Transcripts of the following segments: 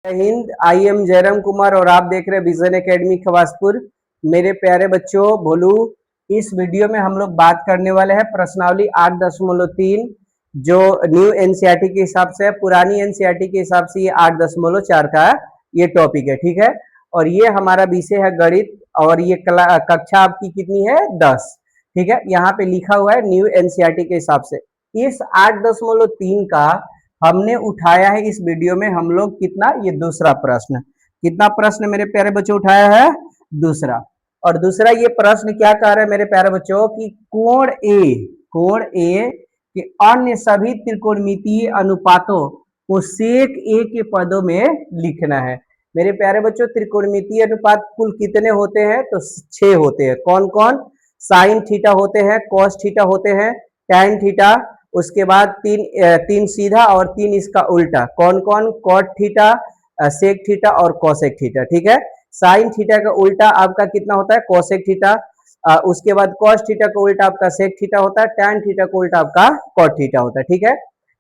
जय Hind. I am Jairam Kumar और आप देख रहे हैं विजन एकेडमी खवासपुर। मेरे प्यारे बच्चों, बोलू इस वीडियो में हम लोग बात करने वाले हैं प्रश्नावली 8.3 जो न्यू एनसीईआरटी के हिसाब से है। पुरानी एनसीईआरटी के हिसाब से ये 8.4 का ये टॉपिक है, ठीक है। और ये हमारा विषय है गणित और ये कक्षा आपकी कितनी है 10, ठीक है। यहाँ पे लिखा हुआ है न्यू एनसीईआरटी के हिसाब से। इस 8.3 का हमने उठाया है इस वीडियो में हम लोग कितना, ये दूसरा प्रश्न। कितना प्रश्न मेरे प्यारे बच्चों उठाया है? दूसरा। और दूसरा ये प्रश्न क्या कह रहा है मेरे प्यारे बच्चों कि कोण ए के अन्य सभी त्रिकोणमितीय अनुपातों को सेक ए के पदों में लिखना है। मेरे प्यारे बच्चों, त्रिकोणमितीय अनुपात कुल कितने होते हैं? तो 6 होते हैं। कौन कौन? साइन थीटा होते हैं, कॉस थीटा होते हैं, टैन थीटा, उसके बाद तीन सीधा और 3 इसका उल्टा। कौन कौन? कॉट थीटा, सेक थीटा और कोसेक थीटा, ठीक है। साइन थीटा का उल्टा आपका कितना होता है? Cosec theta. उसके बाद कॉस थीटा का उल्टा आपका सेक थीटा होता है, टैन थीटा का उल्टा आपका कॉट थीटा होता है, ठीक है।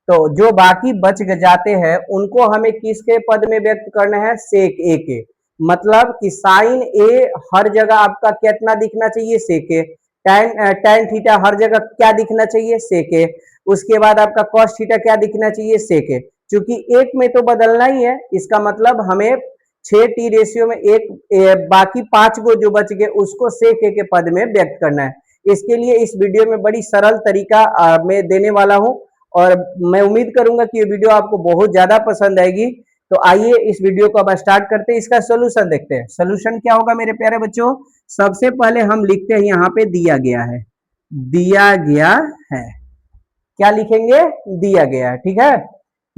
तो जो बाकी बच जाते हैं उनको हमें किसके पद में व्यक्त करना है? सेक ए के। मतलब कि साइन ए हर जगह आपका कितना दिखना चाहिए? सेक ए। टैन थीटा हर जगह क्या दिखना चाहिए? सेक ए। उसके बाद आपका कॉस थीटा क्या दिखना चाहिए? सेक ए। चूंकि एक में तो बदलना ही है, इसका मतलब हमें 6t रेशियो में एक बाकी 5 गो जो बच गए उसको सेक ए के पद में व्यक्त करना है। इसके लिए इस वीडियो में बड़ी सरल तरीका मैं देने वाला हूं और मैं उम्मीद करूंगा कि ये वीडियो आपको बहुत ज्यादा पसंद आएगी। तो आइए इस वीडियो को अब स्टार्ट करते हैं, इसका सोल्यूशन देखते हैं। सोल्यूशन क्या होगा मेरे प्यारे बच्चों? सबसे पहले हम लिखते हैं, यहाँ पे दिया गया है, दिया गया है। क्या लिखेंगे? दिया गया है, ठीक है।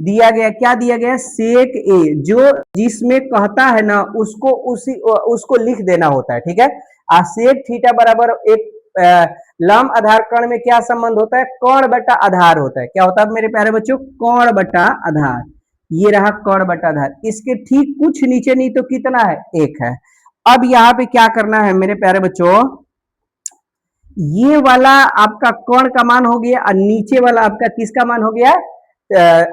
दिया गया, क्या दिया गया? सेक ए, जो जिसमें कहता है ना उसको लिख देना होता है, ठीक है। सेक थीटा बराबर एक लंब आधार कर्ण में क्या संबंध होता है? कर्ण बटा आधार होता है। क्या होता है मेरे प्यारे बच्चों? कर्ण बटा आधार। ये रहा कर्ण बटा आधार, इसके ठीक कुछ नीचे नहीं तो कितना है? 1 है। अब यहाँ पे क्या करना है मेरे प्यारे बच्चों? ये वाला आपका कर्ण का मान हो गया और नीचे वाला आपका किसका मान हो गया?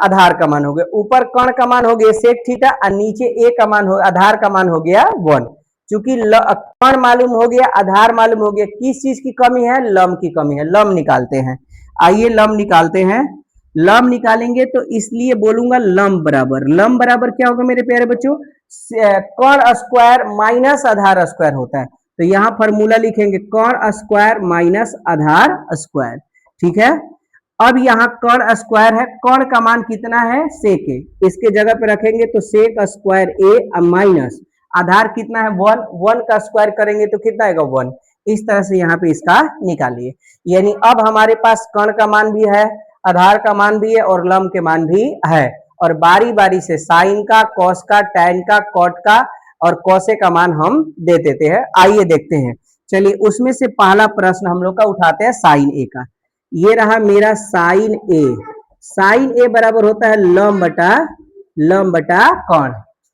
आधार का मान हो गया। ऊपर कर्ण का मान हो गया सेक थीटा और नीचे ए का मान हो, आधार का मान हो गया 1। चूंकि कर्ण मालूम हो गया, आधार मालूम हो गया, किस चीज की कमी है? लंब की कमी है। लंब निकालते हैं, आइए लंब निकालते हैं। लंब निकालेंगे तो इसलिए बोलूंगा लंब बराबर क्या होगा मेरे प्यारे बच्चों? कर्ण स्क्वायर माइनस आधार स्क्वायर होता है। तो यहाँ फॉर्मूला लिखेंगे कर्ण स्क्वायर माइनस आधार स्क्वायर, ठीक है। अब यहाँ कर्ण स्क्वायर है, कर्ण का मान कितना है? सेक ए। इसके जगह पे रखेंगे तो सेक स्क्वायर ए माइनस आधार कितना है? 1 का स्क्वायर करेंगे तो कितना आएगा? 1। इस तरह से यहाँ पे इसका निकालिए। यानी अब हमारे पास कर्ण का मान भी है, आधार का मान भी है और लंब के मान भी है। और बारी बारी से साइन का, कॉस का, टैन का, कॉट का और कोसे का मान हम दे देते हैं। आइए देखते हैं। चलिए उसमें से पहला प्रश्न हम लोग का उठाते हैं साइन ए का। ये रहा मेरा साइन ए। साइन ए बराबर होता है लंब बटा कर्ण।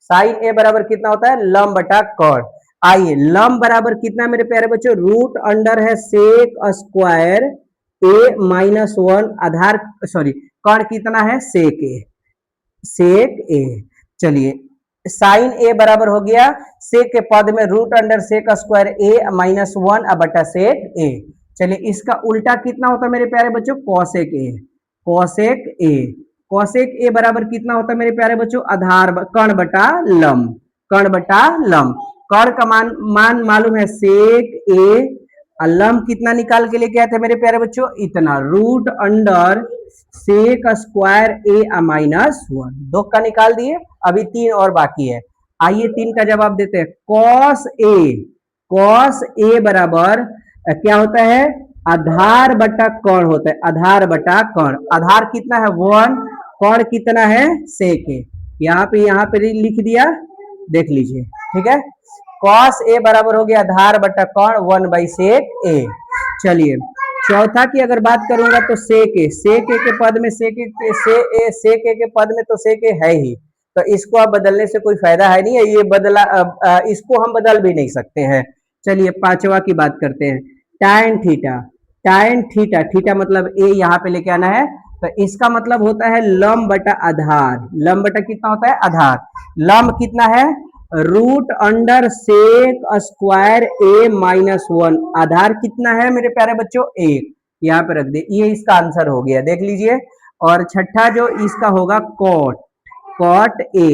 साइन ए बराबर कितना होता है? लंब बटा कर्ण। आइए लंब बराबर कितना मेरे प्यारे बच्चों? रूट अंडर है सेक स्क्वायर ए माइनस 1 आधार, सॉरी कर्ण कितना है? सेक ए। चलिए साइन ए बराबर हो गया सेक के पद में रूट अंडर सेक स्क्वायर ए माइनस 1 बटा सेक ए। चलिए इसका उल्टा कितना होता है मेरे प्यारे बच्चों? कोसेक ए बराबर कितना होता है मेरे प्यारे बच्चों? आधार कर्ण बटा लंब। कर्ण का मान मालूम है सेक ए, लंब कितना निकाल के लेके आए थे मेरे प्यारे बच्चों? इतना, रूट अंडर सेक स्क्वायर ए माइनस 1। 2 का निकाल दिए, अभी 3 और बाकी है। आइए 3 का जवाब देते हैं। कॉस ए बराबर क्या होता है? आधार बटा कर्ण होता है। आधार कितना है? 1। कर्ण कितना है? सेक ए। यहाँ पे लिख दिया, देख लीजिए, ठीक है। कॉस ए बराबर हो गया आधार बटा कर्ण 1 बाई सेक ए। चलिए चौथा की अगर बात करूंगा तो सेक ए के पद में सेक ए के पद में तो सेक ए है ही, तो इसको आप बदलने से कोई फायदा है नहीं है। ये इसको हम बदल भी नहीं सकते हैं। चलिए पांचवा की बात करते हैं। टैन थीटा मतलब ए यहाँ पे लेके आना है, तो इसका मतलब होता है लंब बटा आधार। लंब बटा कितना होता है? आधार। लंब कितना है? रूट अंडर सेक स्क्वायर ए माइनस वन। आधार कितना है मेरे प्यारे बच्चों? एक। यहाँ पे रख दे, ये इसका आंसर हो गया, देख लीजिए। और छठा जो इसका होगा cot, cot a,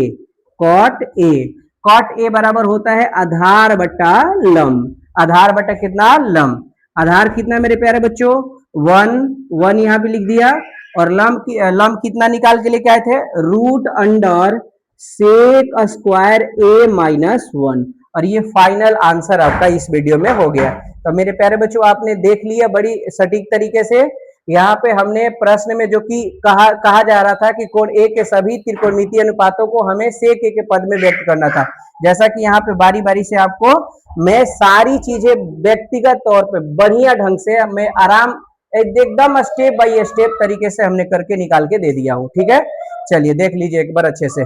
cot a. Cot a बराबर होता है आधार बटा लंब। आधार बटा कितना? लंब। आधार कितना है मेरे प्यारे बच्चों? वन। वन यहाँ पे लिख दिया। और लंब कितना निकाल के लेके आए थे? रूट अंडर सेक स्क्वायर ए माइनस वन। और ये फाइनल आंसर आपका इस वीडियो में हो गया। तो मेरे प्यारे बच्चों आपने देख लिया बड़ी सटीक तरीके से। यहाँ पे हमने प्रश्न में जो कि कहा जा रहा था कि कोण ए के सभी त्रिकोणमितीय अनुपातों को हमें सेक ए के पद में व्यक्त करना था। जैसा कि यहाँ पे बारी बारी से आपको मैं सारी चीजें व्यक्तिगत तौर पे बढ़िया ढंग से मैं आराम एकदम स्टेप बाय स्टेप तरीके से हमने करके निकाल के दे दिया हूँ। ठीक है, चलिए देख लीजिए एक बार अच्छे से।